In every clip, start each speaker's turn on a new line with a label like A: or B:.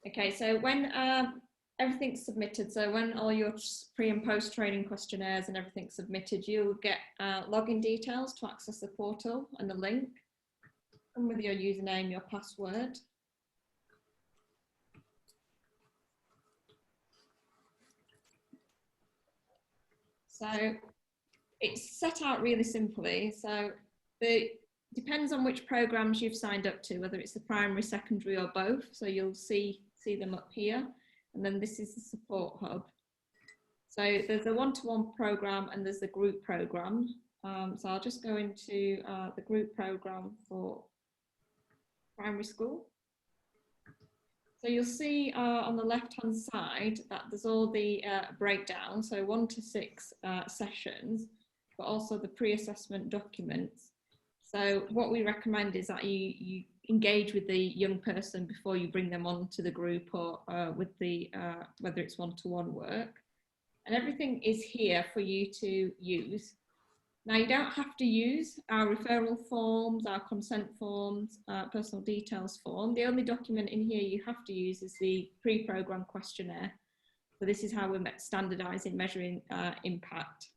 A: Okay, so when everything's submitted, so when all your pre and post training questionnaires and everything's submitted, you'll get login details to access the portal and the link, and with your username, your password. So it's set out really simply. So it depends on which programs you've signed up to, whether it's the primary, secondary or both. So you'll see them up here. And then this is the support hub. So there's a one-to-one program and there's the group program. So I'll just go into the group program for primary school. So you'll see on the left-hand side that there's all the breakdown, so 1 to 6 sessions, but also the pre-assessment documents. So what we recommend is that you engage with the young person before you bring them on to the group or with the whether it's one-to-one work. And everything is here for you to use. Now, you don't have to use our referral forms, our consent forms, personal details form. The only document in here you have to use is the pre-programmed questionnaire. So this is how we're standardising, measuring impact.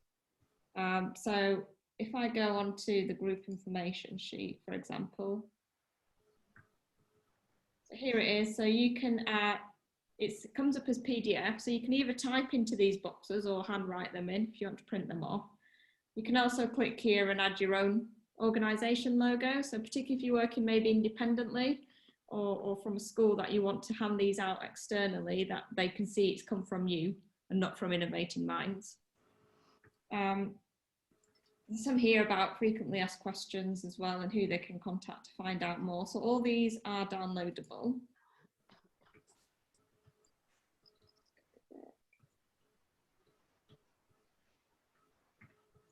A: So if I go on to the group information sheet, for example, so here it is. So you can, it comes up as PDF, so you can either type into these boxes or handwrite them in if you want to print them off. You can also click here and add your own organisation logo. So particularly if you're working maybe independently or from a school that you want to hand these out externally, that they can see it's come from you and not from Innovating Minds. There's some here about frequently asked questions as well and who they can contact to find out more. So all these are downloadable.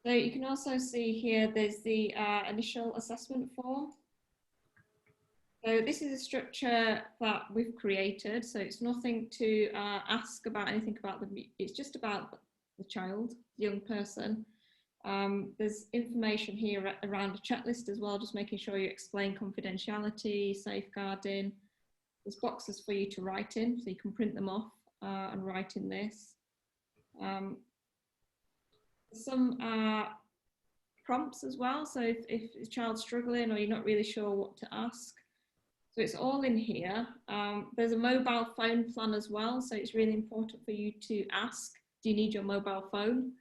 A: So you can also see here, there's the initial assessment form. So this is a structure that we've created. So it's nothing to ask about anything about them. It's just about the child, the young person. There's information here around a checklist as well, just making sure you explain confidentiality, safeguarding. There's boxes for you to write in, so you can print them off and write in this. Some prompts as well, so if a child's struggling or you're not really sure what to ask. So it's all in here. There's a mobile phone plan as well, so it's really important for you to ask, do you need your mobile phone?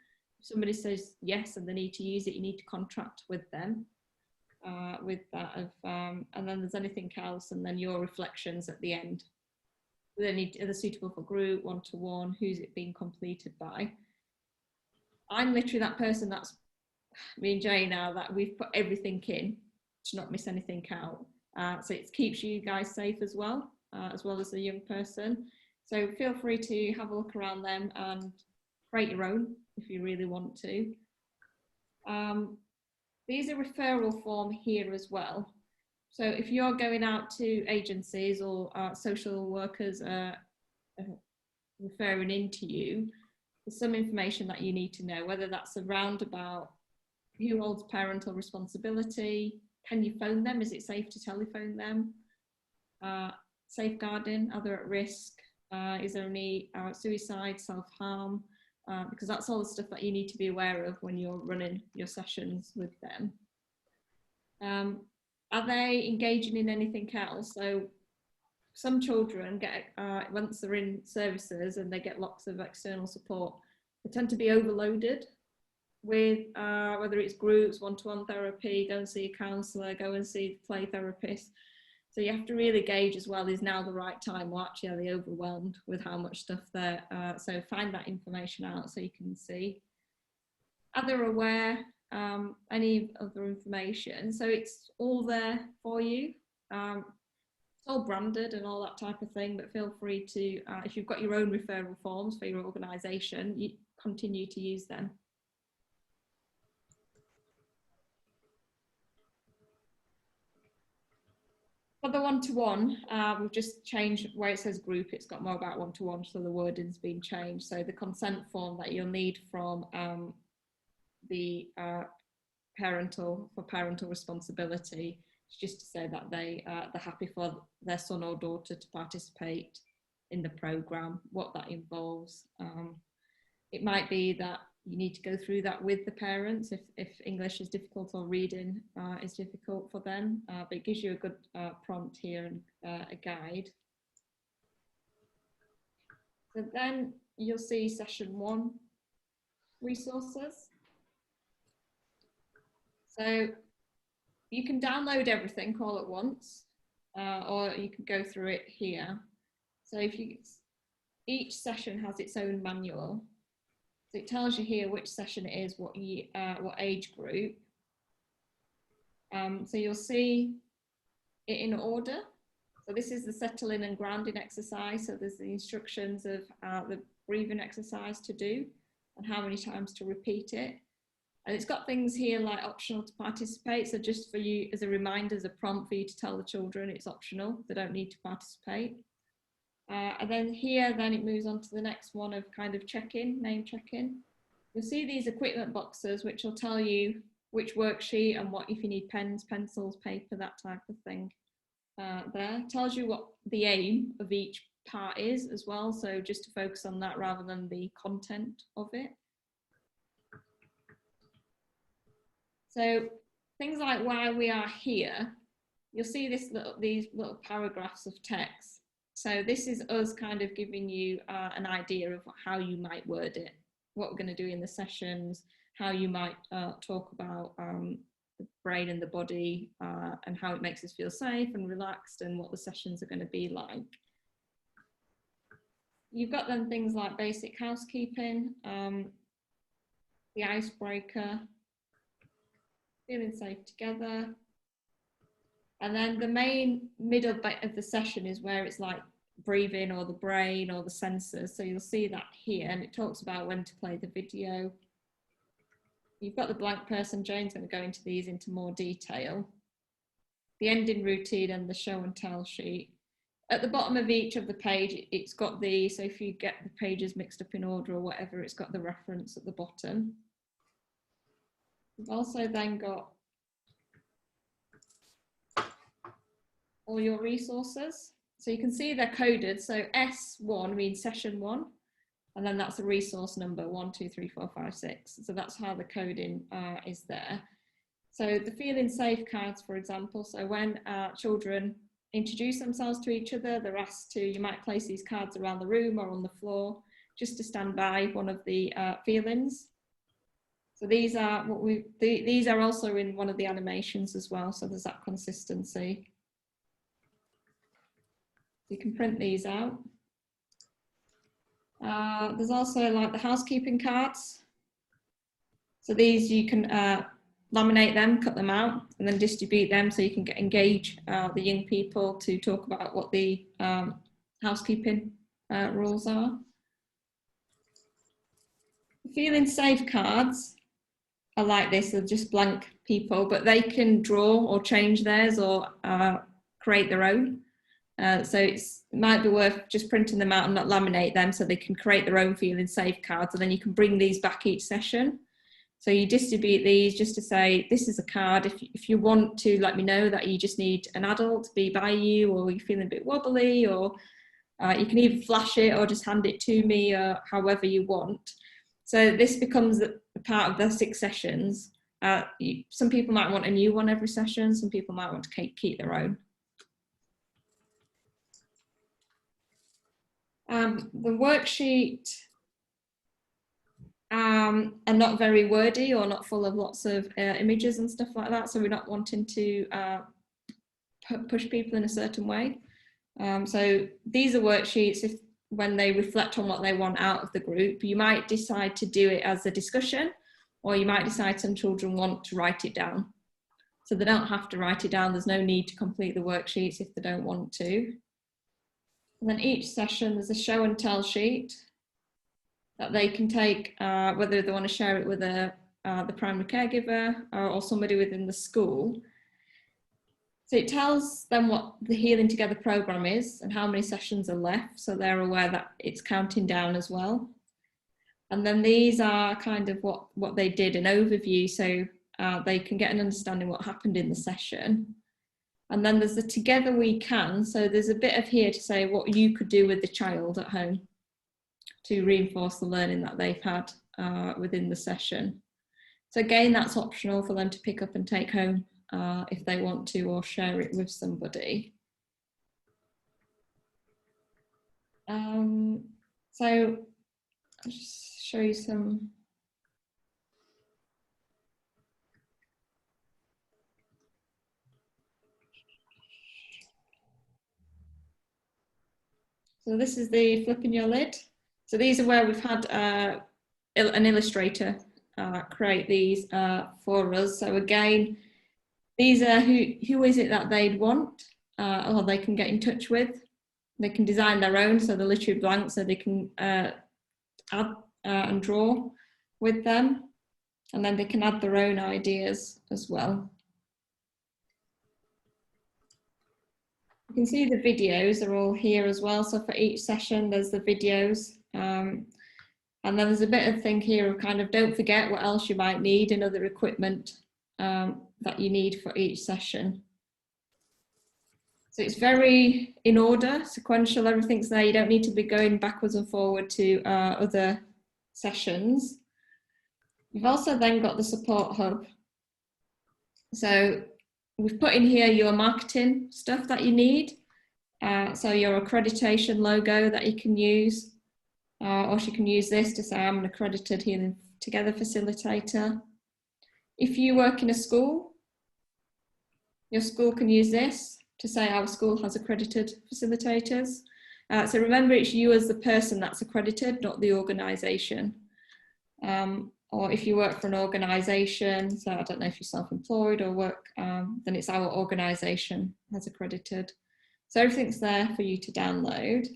A: If somebody says yes and they need to use it, you need to contract with them with that. And then there's anything else, and then your reflections at the end. Are they suitable for group, one-to-one, who's it being completed by? I'm literally that person, that's me and Jay now, that we've put everything in to not miss anything out. So it keeps you guys safe as well as the young person. So feel free to have a look around them and create your own if you really want to. These are referral form here as well. So if you're going out to agencies or social workers referring into you, there's some information that you need to know, whether that's around about who holds parental responsibility, can you phone them, is it safe to telephone them, safeguarding, are they at risk, is there any suicide, self-harm, because that's all the stuff that you need to be aware of when you're running your sessions with them. Are they engaging in anything else? So some children get, once they're in services and they get lots of external support, they tend to be overloaded with whether it's groups, one-to-one therapy, go and see a counsellor, go and see the play therapist. So you have to really gauge as well, is now the right time, or actually are they overwhelmed with how much stuff there? So find that information out so you can see. Are they aware, any other information? So it's all there for you. It's all branded and all that type of thing, but feel free to, if you've got your own referral forms for your organisation, you continue to use them. For the one-to-one, we've just changed where it says group, it's got more about one-to-one, so the wording's been changed. So the consent form that you'll need from the parental responsibility, it's just to say that they're happy for their son or daughter to participate in the program, what that involves. It might be that you need to go through that with the parents if English is difficult or reading is difficult for them, but it gives you a good prompt here and a guide. So then you'll see session 1 resources. So you can download everything all at once, or you can go through it here. So each session has its own manual. So it tells you here which session it is, what age group. So you'll see it in order. So this is the settling and grounding exercise. So there's the instructions of the breathing exercise to do and how many times to repeat it. And it's got things here like optional to participate. So just for you as a reminder, as a prompt for you to tell the children it's optional. They don't need to participate. And then here, then it moves on to the next one of kind of check-in, name check-in. You'll see these equipment boxes, which will tell you which worksheet and what, if you need pens, pencils, paper, that type of thing. There tells you what the aim of each part is as well. So just to focus on that rather than the content of it. So things like why we are here, you'll see these little paragraphs of text. So this is us kind of giving you an idea of how you might word it, what we're going to do in the sessions, how you might talk about the brain and the body and how it makes us feel safe and relaxed and what the sessions are going to be like. You've got then things like basic housekeeping, the icebreaker, feeling safe together. And then the main middle bit of the session is where it's like breathing or the brain or the sensors. So you'll see that here, and it talks about when to play the video. You've got the blank person. Jane's going to go into these into more detail. The ending routine and the show and tell sheet. At the bottom of each of the page, it's got the, so if you get the pages mixed up in order or whatever, it's got the reference at the bottom. We've also then got all your resources. So you can see they're coded. So S1 means session 1, and then that's a resource number 1, 2, 3, 4, 5, 6. So that's how the coding is there. So the feeling safe cards, for example. So when children introduce themselves to each other, they're asked to, you might place these cards around the room or on the floor, just to stand by one of the feelings. So these are these are also in one of the animations as well. So there's that consistency. You can print these out. There's also like the housekeeping cards. So these you can laminate them, cut them out, and then distribute them so you can engage the young people to talk about what the housekeeping rules are. Feeling safe cards are like this, they're just blank people, but they can draw or change theirs or create their own. So it might be worth just printing them out and not laminate them so they can create their own feeling safe cards, and then you can bring these back each session. So you distribute these just to say, this is a card. If you want to let me know that you just need an adult to be by you, or you're feeling a bit wobbly, or you can either flash it or just hand it to me, or however you want. So this becomes a part of the 6 sessions. Some people might want a new one every session. Some people might want to keep their own. The worksheet are not very wordy or not full of lots of images and stuff like that. So we're not wanting to push people in a certain way. So these are worksheets when they reflect on what they want out of the group. You might decide to do it as a discussion, or you might decide some children want to write it down. So they don't have to write it down. There's no need to complete the worksheets if they don't want to. And then each session, there's a show and tell sheet that they can take, whether they want to share it with the primary caregiver or somebody within the school. So it tells them what the Healing Together program is and how many sessions are left, so they're aware that it's counting down as well. And then these are kind of what they did, an overview, so they can get an understanding what happened in the session. And then there's the Together We Can. So there's a bit of here to say what you could do with the child at home to reinforce the learning that they've had within the session. So again, that's optional for them to pick up and take home if they want to, or share it with somebody. So I'll just show you some. So this is the flipping your lid. So these are where we've had an illustrator create these for us. So again, these are who is it that they'd want or they can get in touch with. They can design their own, so they're literally blank, so they can add and draw with them. And then they can add their own ideas as well. You can see the videos are all here as well. So for each session, there's the videos. And then there's a bit of thing here of kind of don't forget what else you might need and other equipment that you need for each session. So it's very in order, sequential, everything's there. You don't need to be going backwards and forward to other sessions. We've also then got the support hub. So we've put in here your marketing stuff that you need. So your accreditation logo that you can use, or you can use this to say I'm an accredited Healing Together facilitator. If you work in a school, your school can use this to say our school has accredited facilitators. So remember, it's you as the person that's accredited, not the organisation. Or if you work for an organisation, so I don't know if you're self-employed or work, then it's our organisation has accredited. So everything's there for you to download.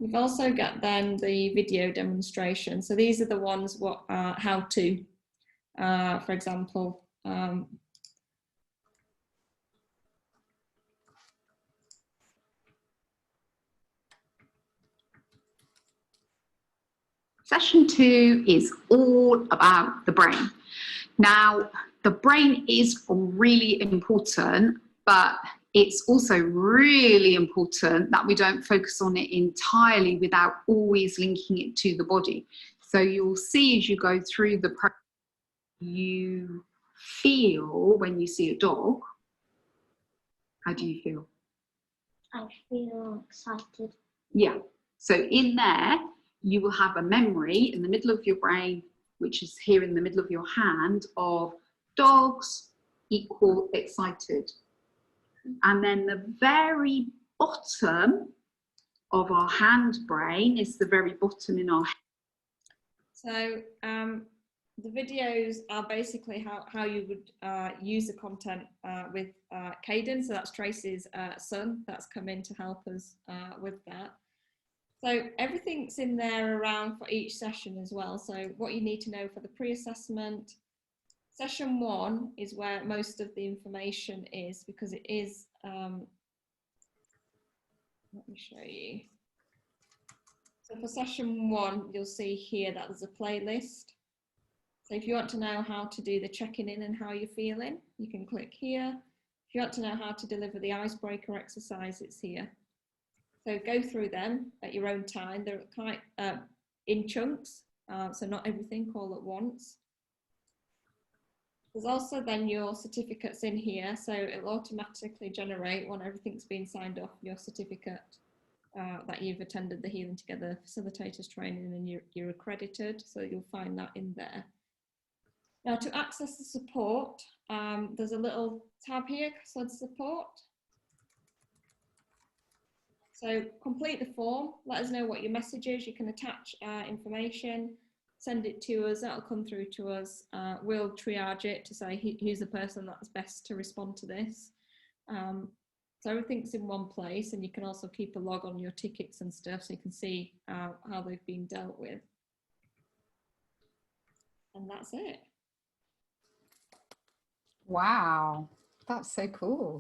A: We've also got then the video demonstration. So these are the ones what how to, for example.
B: Session 2 is all about the brain. Now, the brain is really important, but it's also really important that we don't focus on it entirely without always linking it to the body. So you'll see as you go through the process, you feel when you see a dog. How do you feel?
C: I feel excited.
B: Yeah. So in there, you will have a memory in the middle of your brain, which is here in the middle of your hand, of dogs equal excited. And then the very bottom of our hand brain is the very bottom in our head.
A: So the videos are basically how you would use the content with Caden. So that's Tracy's son that's come in to help us with that. So everything's in there around for each session as well. So what you need to know for the pre-assessment. Session 1 is where most of the information is, because it is, let me show you. So for session 1, you'll see here that there's a playlist. So if you want to know how to do the checking in and how you're feeling, you can click here. If you want to know how to deliver the icebreaker exercise, it's here. So go through them at your own time. They're quite in chunks, so not everything all at once. There's also then your certificates in here, so it'll automatically generate when everything's been signed off, your certificate that you've attended the Healing Together Facilitators training and you're accredited, so you'll find that in there. Now to access the support, there's a little tab here called support. So complete the form, let us know what your message is. You can attach information, send it to us, that'll come through to us. We'll triage it to say who's the person that's best to respond to this. So everything's in one place, and you can also keep a log on your tickets and stuff so you can see how they've been dealt with. And that's it.
D: Wow, that's so cool.